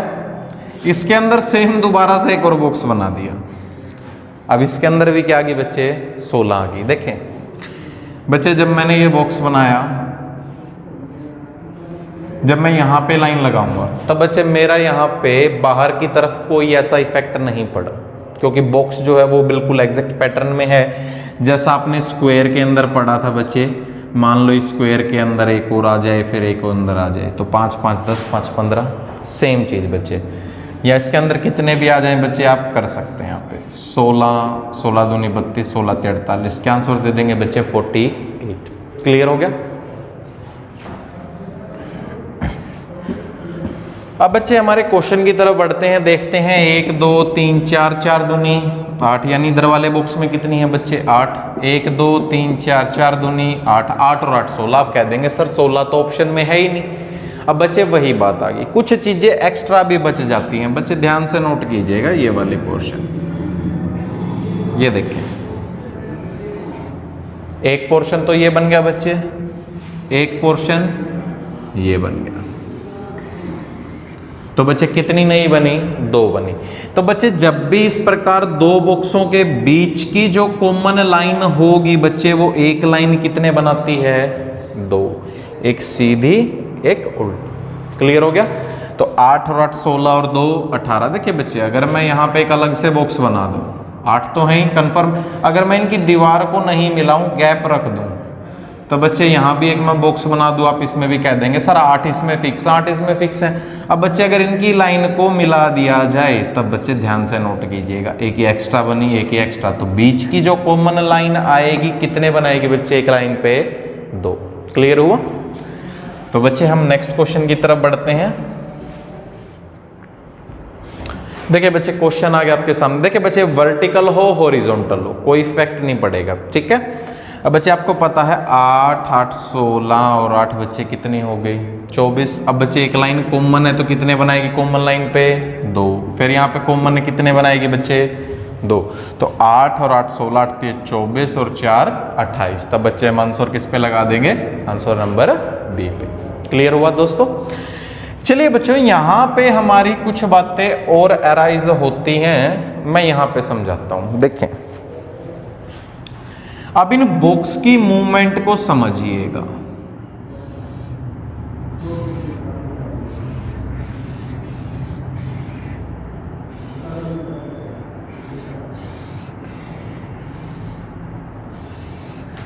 इसके अंदर सेम दोबारा से एक और बॉक्स बना दिया। अब इसके अंदर भी क्या आ गई बच्चे, 16 आ गई। देखें बच्चे जब मैंने ये बॉक्स बनाया, जब मैं यहाँ पे लाइन लगाऊंगा तब बच्चे मेरा यहाँ पे बाहर की तरफ कोई ऐसा इफेक्ट नहीं पड़ा, क्योंकि बॉक्स जो है वो बिल्कुल एग्जैक्ट पैटर्न में है जैसा आपने स्क्वायर के अंदर पढ़ा था बच्चे। मान लो स्क्वायर के अंदर एक और आ जाए, फिर एक और अंदर आ जाए, तो 5 5 10 5 15, सेम चीज बच्चे। या इसके अंदर कितने भी आ जाएं बच्चे आप कर सकते हैं यहाँ पे 16, 16 दूनी 32, 16 43, क्या आंसर दे देंगे बच्चे 48। क्लियर हो गया। अब बच्चे हमारे क्वेश्चन की तरफ बढ़ते हैं, देखते हैं 1 2 3 4, 4 दूनी 8, यानी इधर वाले बॉक्स में कितनी है बच्चे 8, 1 2 3 4, 4 दूनी 8, 8 और 8 16। आप कह देंगे सर 16 तो ऑप्शन में है ही नहीं। अब बच्चे वही बात आ गई, कुछ चीजें एक्स्ट्रा भी बच जाती हैं बच्चे, ध्यान से नोट कीजिएगा ये वाले पोर्शन। ये देखें एक पोर्शन तो ये बन गया बच्चे, एक पोर्शन ये बन गया, तो बच्चे कितनी नहीं बनी 2 बनी। तो बच्चे जब भी इस प्रकार दो बॉक्सों के बीच की जो कॉमन लाइन होगी बच्चे, वो एक लाइन कितने बनाती है 2, एक सीधी एक उल्टी। क्लियर हो गया। तो 8 और 8 16 और 2 18। देखिए बच्चे अगर मैं यहाँ पे एक अलग से बॉक्स बना दूं, 8 तो है ही कंफर्म, अगर मैं इनकी दीवार को नहीं मिलाऊं गैप रख दूं, तो बच्चे यहाँ भी एक मैं बॉक्स बना दूं, आप इसमें भी कह देंगे सर 8 इसमें फिक्स, 8 इसमें फिक्स है। अब बच्चे अगर इनकी लाइन को मिला दिया जाए तब बच्चे ध्यान से नोट कीजिएगा, एक ही एक्स्ट्रा बनी, एक ही एक्स्ट्रा, तो बीच की जो कॉमन लाइन आएगी कितने बनाएगी बच्चे एक लाइन पे 2। क्लियर हुआ। तो बच्चे हम नेक्स्ट क्वेश्चन की तरफ बढ़ते हैं। देखिए बच्चे क्वेश्चन आ गया आपके सामने। देखिए बच्चे वर्टिकल हो हॉरिजॉन्टल हो कोई इफेक्ट नहीं पड़ेगा, ठीक है। अब बच्चे आपको पता है 8 8 16 और 8 बच्चे कितनी हो गई 24। अब बच्चे एक लाइन कॉमन है तो कितने बनाएगी कॉमन लाइन पे 2, फिर यहाँ पे कॉमन है कितने बनाएगी बच्चे 2, तो 8 और 8 16, 8 3 24 और 4 28। तब बच्चे हम आंसर किस पे लगा देंगे, आंसर नंबर बी पे। क्लियर हुआ दोस्तों। चलिए बच्चों यहाँ पे हमारी कुछ बातें और अराइज होती हैं, मैं यहाँ पे समझाता हूँ। देखें अब इन बॉक्स की मूवमेंट को समझिएगा।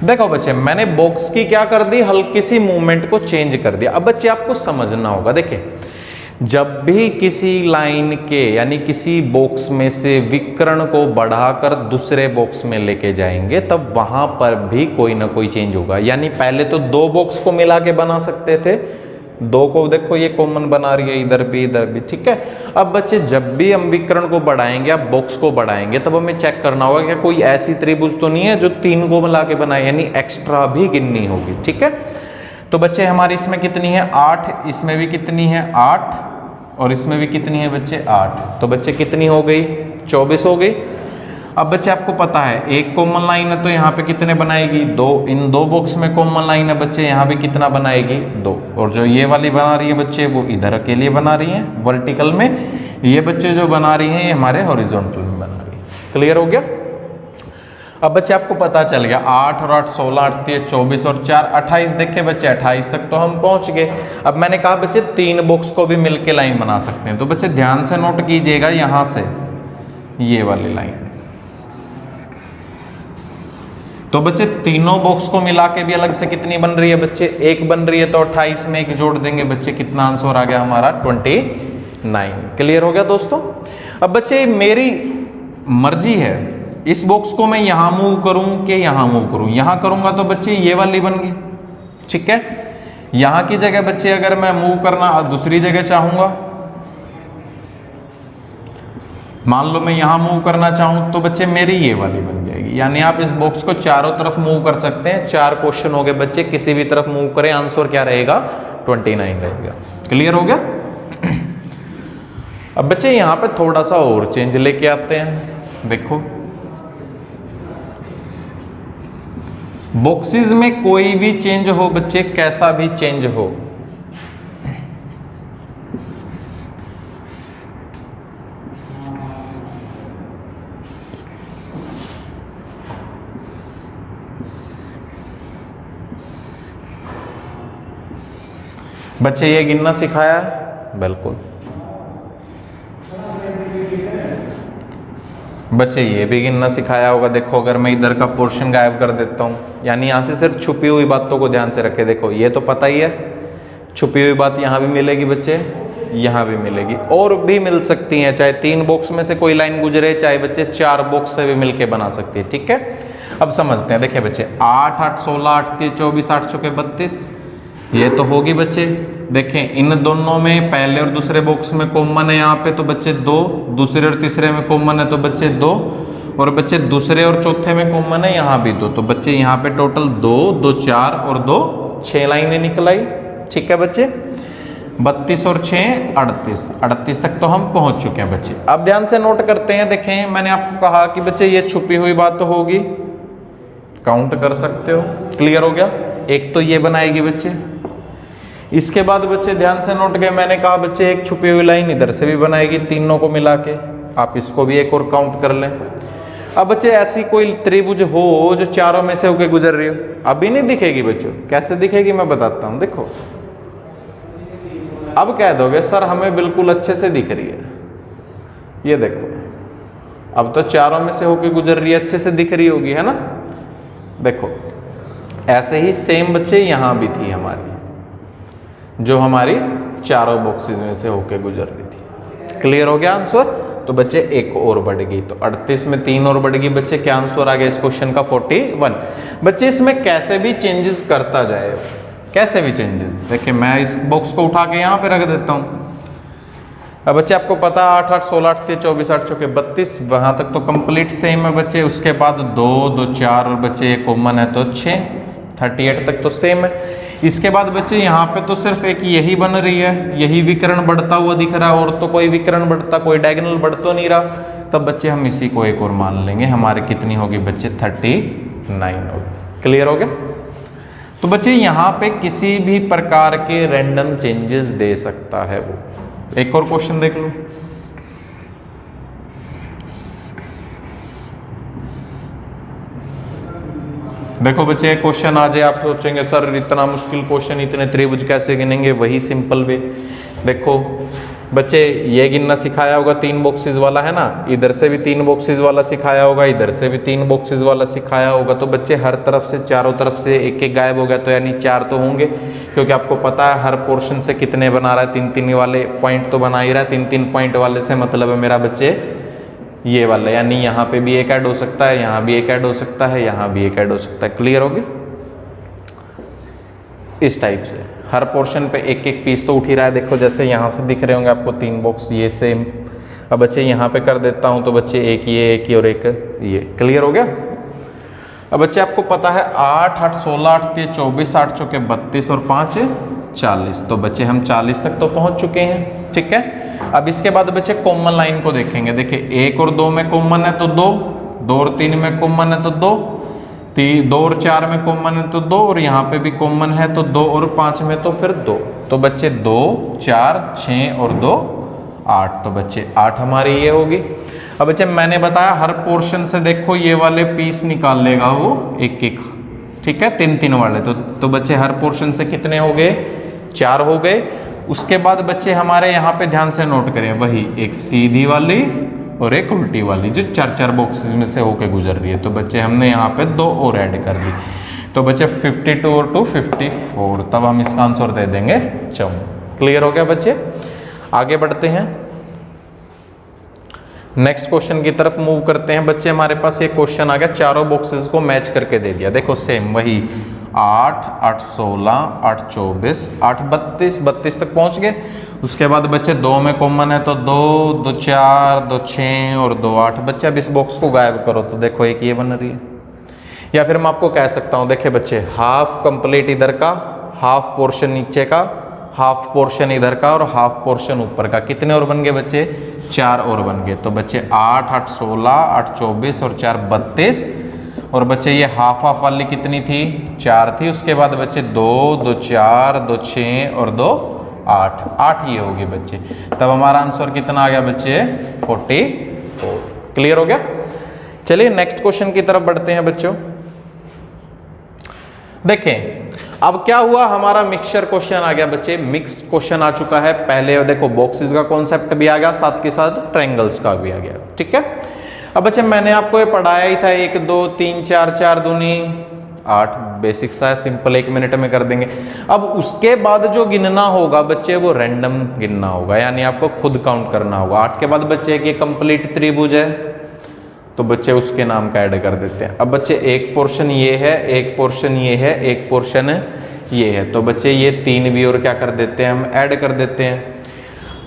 देखो बच्चे मैंने बॉक्स की क्या कर दी, हल्की सी मूवमेंट को चेंज कर दिया। अब बच्चे आपको समझना होगा, देखिए जब भी किसी लाइन के यानी किसी बॉक्स में से विकर्ण को बढ़ाकर दूसरे बॉक्स में लेके जाएंगे तब वहां पर भी कोई ना कोई चेंज होगा। यानी पहले तो दो बॉक्स को मिला के बना सकते थे, दो को देखो ये कॉमन बना रही है इधर भी, ठीक है। अब बच्चे जब भी हम विकर्ण को बढ़ाएंगे, अब बॉक्स को बढ़ाएंगे, तब हमें चेक करना होगा कि कोई ऐसी त्रिभुज तो नहीं है जो 3 को मिला के बनाए, यानी एक्स्ट्रा भी गिननी होगी, ठीक है। तो बच्चे हमारी इसमें कितनी है 8, इसमें भी कितनी है 8 और इसमें भी कितनी है बच्चे 8, तो बच्चे कितनी हो गई 24 हो गई। अब बच्चे आपको पता है एक कॉमन लाइन है तो यहाँ पे कितने बनाएगी 2, इन दो बॉक्स में कॉमन लाइन है बच्चे, यहाँ भी कितना बनाएगी 2, और जो ये वाली बना रही है बच्चे वो इधर अकेले बना रही है वर्टिकल में, ये बच्चे जो बना रही हैं ये हमारे हॉरिजॉन्टल में बना रही है। क्लियर हो गया। अब बच्चे आपको पता चल गया 8 और 8 16, 8 3 24 और 4 28। देखे बच्चे 28 तक तो हम पहुंच गए। अब मैंने कहा बच्चे 3 बॉक्स को भी मिलके लाइन बना सकते हैं, तो बच्चे ध्यान से नोट कीजिएगा यहां से ये वाली लाइन, तो बच्चे तीनों बॉक्स को मिला के भी अलग से कितनी बन रही है बच्चे 1 बन रही है, तो 28 में 1 जोड़ देंगे बच्चे, कितना आंसर आ गया हमारा 29। क्लियर हो गया दोस्तों। अब बच्चे मेरी मर्जी है इस बॉक्स को मैं यहां मूव करूं कि यहां मूव करूं, यहां करूंगा तो बच्चे ये वाली बन गई, ठीक है। यहां की जगह बच्चे अगर मैं मूव करना दूसरी जगह चाहूंगा, मान लो मैं यहां मूव करना चाहूं तो बच्चे मेरी ये वाली बन जाएगी। यानी आप इस बॉक्स को चारों तरफ मूव कर सकते हैं। 4 क्वेश्चन हो गए बच्चे, किसी भी तरफ मूव करें आंसर क्या रहेगा 29 रहेगा। क्लियर हो गया। अब बच्चे यहां पे थोड़ा सा और चेंज लेके आते हैं। देखो बॉक्सेस में कोई भी चेंज हो बच्चे, कैसा भी चेंज हो, बच्चे ये गिनना सिखाया है बिल्कुल। बच्चे ये भी गिनना सिखाया होगा। देखो अगर मैं इधर का पोर्शन गायब कर देता हूँ, यानी यहाँ से सिर्फ छुपी हुई बातों को ध्यान से रखे। देखो ये तो पता ही है, छुपी हुई बात यहाँ भी मिलेगी बच्चे, यहाँ भी मिलेगी, और भी मिल सकती हैं, चाहे 3 बॉक्स में से कोई लाइन गुजरे, चाहे बच्चे 4 बॉक्स से भी मिलके बना सकती है। ठीक है, अब समझते हैं। देखिए बच्चे 8 8 16 8 3 24 8 चौके 32, ये तो होगी बच्चे। देखें इन दोनों में पहले और दूसरे बॉक्स में कॉमन है यहाँ पे, तो बच्चे 2, दूसरे और तीसरे में कॉमन है तो बच्चे 2, और बच्चे दूसरे और चौथे में कॉमन है यहाँ भी 2, तो बच्चे यहाँ पे टोटल 2 2 4 और 2 6 लाइनें निकल आई। ठीक है बच्चे, 32 और 6 38, 38 तक तो हम पहुंच चुके हैं बच्चे। अब ध्यान से नोट करते हैं। देखें मैंने आपको कहा कि बच्चे ये छुपी हुई बात तो होगी, काउंट कर सकते हो। क्लियर हो गया, एक तो ये बनाएगी बच्चे। इसके बाद बच्चे ध्यान से नोट किए, मैंने कहा बच्चे एक छुपी हुई लाइन इधर से भी बनाएगी, तीनों को मिला के। आप इसको भी एक और काउंट कर लें। अब बच्चे ऐसी कोई त्रिभुज हो जो चारों में से होके गुजर रही हो, अभी नहीं दिखेगी बच्चों। कैसे दिखेगी मैं बताता हूं। देखो अब कह दोगे सर हमें बिल्कुल अच्छे से दिख रही है, ये देखो अब तो चारों में से होके गुजर रही है, अच्छे से दिख रही होगी, है ना। देखो ऐसे ही सेम बच्चे यहां भी थी हमारी, जो हमारी चारों बॉक्सेस में से होके गुजर रही थी। क्लियर हो गया आंसर। तो बच्चे एक और बढ़ गई, तो 38 में 3 और बढ़ गई बच्चे। क्या आंसर आ गया इस क्वेश्चन का? 41। बच्चे इसमें कैसे भी चेंजेस करता जाए, कैसे भी चेंजेस। देखिए मैं इस बॉक्स को उठा के यहाँ पे रख देता हूँ। अब बच्चे आपको पता 8 8 16 8 3 24 8 चौके 32, वहां तक तो कंप्लीट सेम है बच्चे। उसके बाद 2 2 4 और बच्चे ये कॉमन है तो 6, 38 तक तो सेम है। इसके बाद बच्चे यहाँ पे तो सिर्फ एक यही बन रही है, यही विकर्ण बढ़ता हुआ दिख रहा है, और तो कोई विकर्ण बढ़ता, कोई डायगोनल बढ़ तो नहीं रहा। तब बच्चे हम इसी को एक और मान लेंगे, हमारे कितनी होगी बच्चे? 39 होगी। क्लियर हो गया। तो बच्चे यहाँ पे किसी भी प्रकार के रैंडम चेंजेस दे सकता है वो। एक और क्वेश्चन देख लो। देखो बच्चे क्वेश्चन आ जाए, आप सोचेंगे सर इतना मुश्किल क्वेश्चन, इतने त्रिभुज कैसे गिनेंगे? वही सिंपल वे। देखो बच्चे ये गिनना सिखाया होगा 3 बॉक्सेस वाला, है ना। इधर से भी 3 बॉक्सेस वाला सिखाया होगा, इधर से भी 3 बॉक्सेस वाला सिखाया होगा। तो बच्चे हर तरफ से, चारों तरफ से एक एक गायब हो गया, तो यानी 4 तो होंगे, क्योंकि आपको पता है हर पोर्शन से कितने बना रहा है, 3-3 वाले पॉइंट तो बना ही रहा है। 3-3 पॉइंट वाले से मतलब है मेरा बच्चे ये वाला, यानी यहाँ पे भी एक ऐड हो सकता है, यहाँ भी एक ऐड हो सकता है, यहाँ भी एक ऐड हो सकता है। क्लियर हो गया। इस टाइप से हर पोर्शन पे एक एक पीस तो उठ ही रहा है। देखो जैसे यहाँ से दिख रहे होंगे आपको 3 बॉक्स, ये सेम। अब बच्चे यहाँ पे कर देता हूँ, तो बच्चे एक ये और एक ये। क्लियर हो गया। अब बच्चे आपको पता है 8 8 16 8 3 24 8 चौके 32 और 5 40, तो बच्चे हम 40 तक तो पहुँच चुके हैं। ठीक है। अब इसके बाद बच्चे कॉमन लाइन को देखेंगे। देखिए 1 और 2 में कॉमन है तो 2, 2 और 3 में कॉमन है तो 2, 2 और 4 में कॉमन है तो 2, और यहाँ पे भी कॉमन है तो 2, और 5 में तो फिर 2। तो बच्चे 2 4 6 और 2 8, तो बच्चे 8 हमारी ये होगी। अब बच्चे मैंने बताया हर पोर्शन से देखो ये वाले पीस निकाल लेगा वो एक एक। ठीक है, 3-3 वाले। तो बच्चे हर पोर्शन से कितने हो गए? 4 हो गए। उसके बाद बच्चे हमारे यहाँ पे ध्यान से नोट करें, वही एक सीधी वाली और एक उल्टी वाली, जो 4-4 बॉक्सेस में से होके गुजर रही है। तो बच्चे हमने यहाँ पे 2 और ऐड कर दी, तो बच्चे 52 और 2 54। तब हम इसका आंसर दे देंगे 54। क्लियर हो गया बच्चे। आगे बढ़ते हैं, नेक्स्ट क्वेश्चन की तरफ मूव करते हैं। बच्चे हमारे पास एक क्वेश्चन आ गया, चारों बॉक्सेस को मैच करके दे दिया। देखो सेम वही 8 8 16 8 24 8 32, 32 तक पहुंच गए। उसके बाद बच्चे 2 में कॉमन है तो 2 2 4 2 6 और 2 8। बच्चे अब इस बॉक्स को गायब करो, तो देखो एक ये बन रही है। या फिर मैं आपको कह सकता हूँ, देखिए बच्चे हाफ कंप्लीट इधर का, हाफ पोर्शन नीचे का, हाफ पोर्शन इधर का, और हाफ पोर्शन ऊपर का। कितने और बन गए बच्चे? 4 और बन गए। तो बच्चे 8 8 16 8 24 और 4 32, और बच्चे ये हाफ हाफ वाली कितनी थी? 4 थी। उसके बाद बच्चे 2 2 4 2 6 और 2 8, 8 ये होगी बच्चे। तब हमारा आंसर कितना आ गया बच्चे? 44। क्लियर हो गया। चलिए नेक्स्ट क्वेश्चन की तरफ बढ़ते हैं बच्चों। देखें अब क्या हुआ, हमारा मिक्सचर क्वेश्चन आ गया बच्चे, मिक्स क्वेश्चन आ चुका है। पहले देखो बॉक्सेस का कॉन्सेप्ट भी आ गया, साथ के साथ ट्रायंगल्स का भी आ गया। ठीक है। अब बच्चे मैंने आपको ये पढ़ाया ही था, 1 2 3 4 4 दूनी 8, बेसिक सा है, सिंपल 1 मिनट में कर देंगे। अब उसके बाद जो गिनना होगा बच्चे वो रैंडम गिनना होगा, यानी आपको खुद काउंट करना होगा। 8 के बाद बच्चे एक ये कंप्लीट त्रिभुज है तो बच्चे उसके नाम का ऐड कर देते हैं। अब बच्चे एक पोर्शन ये है, एक पोर्शन ये है, एक पोर्शन ये है, तो बच्चे ये 3 भी और क्या कर देते हैं हम ऐड कर देते हैं।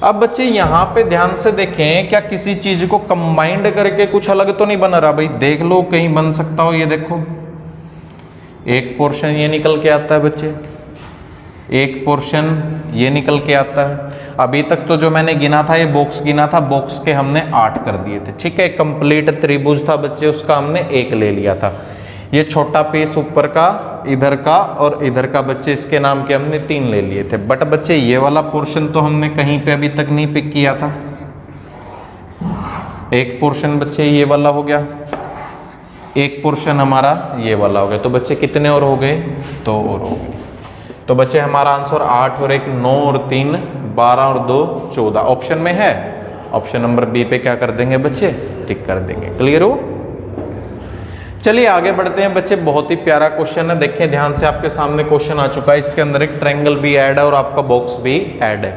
अब बच्चे यहाँ पे ध्यान से देखें, क्या किसी चीज को कंबाइंड करके कुछ अलग तो नहीं बन रहा? भाई देख लो कहीं बन सकता हो। ये देखो एक पोर्शन ये निकल के आता है बच्चे, एक पोर्शन ये निकल के आता है। अभी तक तो जो मैंने गिना था ये बॉक्स गिना था, बॉक्स के हमने 8 कर दिए थे, ठीक है। कंप्लीट त्रिभुज था बच्चे, उसका हमने 1 ले लिया था। ये छोटा पीस ऊपर का, इधर का और इधर का बच्चे इसके नाम के हमने 3 ले लिए थे। बट बच्चे ये वाला पोर्शन तो हमने कहीं पे अभी तक नहीं पिक किया था। एक पोर्शन बच्चे ये वाला हो गया, एक पोर्शन हमारा ये वाला हो गया, तो बच्चे कितने और हो गए? 2 और हो गए। तो बच्चे हमारा आंसर 8 और 1 9 और 3 12 और 2 14 ऑप्शन में है। ऑप्शन नंबर बी पे क्या कर देंगे बच्चे? टिक कर देंगे। क्लियर हो? चलिए आगे बढ़ते हैं बच्चे। बहुत ही प्यारा क्वेश्चन है, देखें ध्यान से, आपके सामने क्वेश्चन आ चुका है। इसके अंदर एक ट्रायंगल भी ऐड है और आपका बॉक्स भी ऐड है।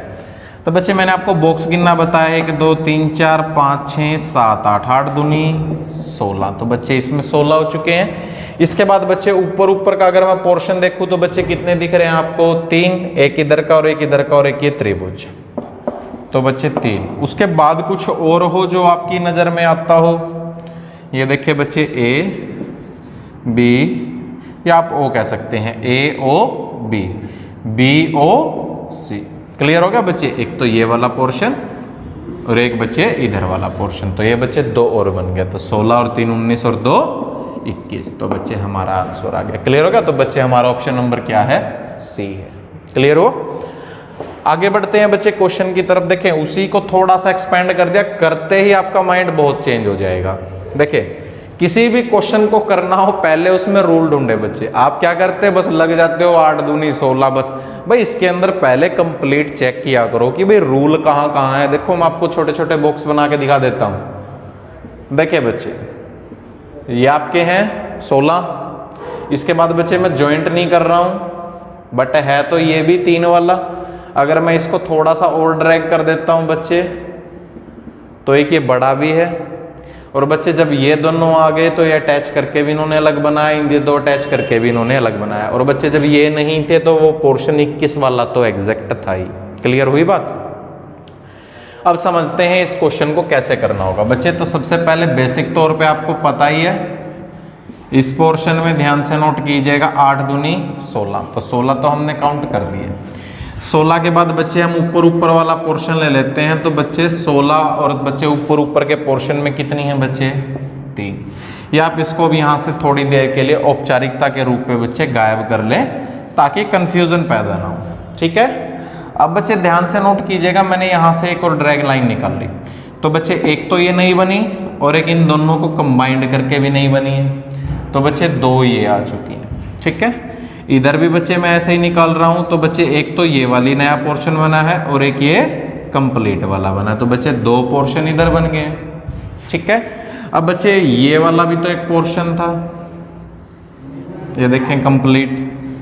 तो बच्चे मैंने आपको बॉक्स गिनना बताया, 1 2 3 4 5 6 7 8 8 दूनी 16। तो बच्चे इसमें 16 हो चुके हैं। इसके बाद बच्चे ऊपर का अगर मैं पोर्शन देखूं तो बच्चे कितने दिख रहे हैं आपको? 3, एक इधर का और एक इधर का और एक ये त्रिभुज, तो बच्चे 3। उसके बाद कुछ और हो जो आपकी नजर में आता हो, ये देखिए बच्चे ए बी, या आप ओ कह सकते हैं, ए ओ बी, बी ओ सी। क्लियर हो गया बच्चे? एक तो ये वाला पोर्शन और एक बच्चे इधर वाला पोर्शन, तो ये बच्चे 2 और बन गया। तो 16 और 3 19 और 2 21, तो बच्चे हमारा आंसर आ गया। क्लियर हो गया? तो बच्चे हमारा ऑप्शन नंबर क्या है? सी है। क्लियर हो? आगे बढ़ते हैं बच्चे क्वेश्चन की तरफ। देखें उसी को थोड़ा सा एक्सपेंड कर दिया, करते ही आपका माइंड बहुत चेंज हो जाएगा। देखें किसी भी क्वेश्चन को करना हो पहले उसमें रूल ढूंढे बच्चे। आप क्या करते हैं? बस लग जाते हो 8 दूनी 16 बस। भाई इसके अंदर पहले कंप्लीट चेक किया करो कि भाई रूल कहाँ कहाँ है। देखो मैं आपको छोटे छोटे बॉक्स बना के दिखा देता हूँ। देखिए बच्चे ये आपके हैं 16। इसके बाद बच्चे मैं ज्वाइंट नहीं कर रहा हूँ, बट है तो ये भी 3 वाला। अगर मैं इसको थोड़ा सा और ड्रैग कर देता हूँ बच्चे, तो एक ये बड़ा भी है। और बच्चे जब ये दोनों आ गए तो ये अटैच करके भी इन्होंने अलग बनाया, ये 2 अटैच करके भी इन्होंने अलग बनाया। और बच्चे जब ये नहीं थे तो वो पोर्शन 21 वाला तो एग्जैक्ट था ही। क्लियर हुई बात? अब समझते हैं इस क्वेश्चन को कैसे करना होगा बच्चे। तो सबसे पहले बेसिक तौर पे आपको पता ही है, इस पोर्शन में ध्यान से नोट कीजिएगा 8 दूनी 16, तो 16 तो हमने काउंट कर दिए। 16 के बाद बच्चे हम ऊपर वाला पोर्शन ले लेते हैं, तो बच्चे 16 और बच्चे ऊपर के पोर्शन में कितनी है बच्चे? 3। या आप इसको भी यहाँ से थोड़ी देर के लिए औपचारिकता के रूप में बच्चे गायब कर लें ताकि कंफ्यूजन पैदा ना हो। ठीक है? अब बच्चे ध्यान से नोट कीजिएगा, मैंने यहाँ से एक और ड्रैग लाइन निकाल ली। तो बच्चे एक तो ये नहीं बनी और एक इन दोनों को कंबाइंड करके भी नहीं बनी है, तो बच्चे 2 ये आ चुकी है। ठीक है? इधर भी बच्चे मैं ऐसे ही निकाल रहा हूं, तो बच्चे एक तो ये वाली नया पोर्शन बना है और एक ये कंप्लीट वाला बना है, तो बच्चे 2 पोर्शन इधर बन गए। ठीक है? अब बच्चे ये वाला भी तो एक पोर्शन था, ये देखें कंप्लीट,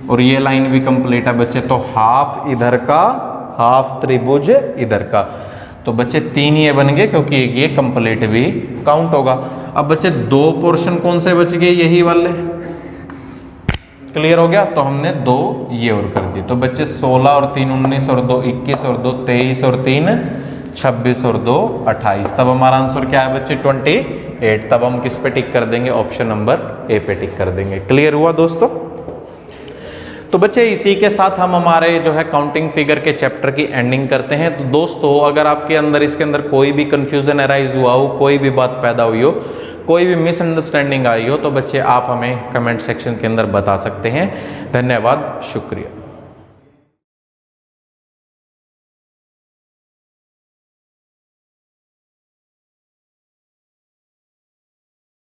और ये लाइन भी कंप्लीट है बच्चे, तो हाफ इधर का हाफ त्रिभुज इधर का, तो बच्चे 3 ये बन गए क्योंकि ये कंप्लीट भी काउंट होगा। अब बच्चे 2 पोर्शन कौन से बच गए? यही वाले। क्लियर हो गया? तो हमने 2 ये और कर दिए, तो बच्चे 16 और 3 19 और 2 21 और 2 23 और 3 26 और 2 28। तब हमारा आंसर क्या है बच्चे? 28। तब हम किस पे टिक कर देंगे? ऑप्शन नंबर ए पे टिक कर देंगे। क्लियर हुआ दोस्तों? तो बच्चे इसी के साथ हम हमारे जो है काउंटिंग फिगर के चैप्टर की एंडिंग करते हैं। तो दोस्तों अगर आपके अंदर इसके अंदर कोई भी कंफ्यूजन अराइज हुआ हो, कोई भी बात पैदा हुई हो, कोई भी मिसअंडरस्टैंडिंग आई हो, तो बच्चे आप हमें कमेंट सेक्शन के अंदर बता सकते हैं। धन्यवाद, शुक्रिया।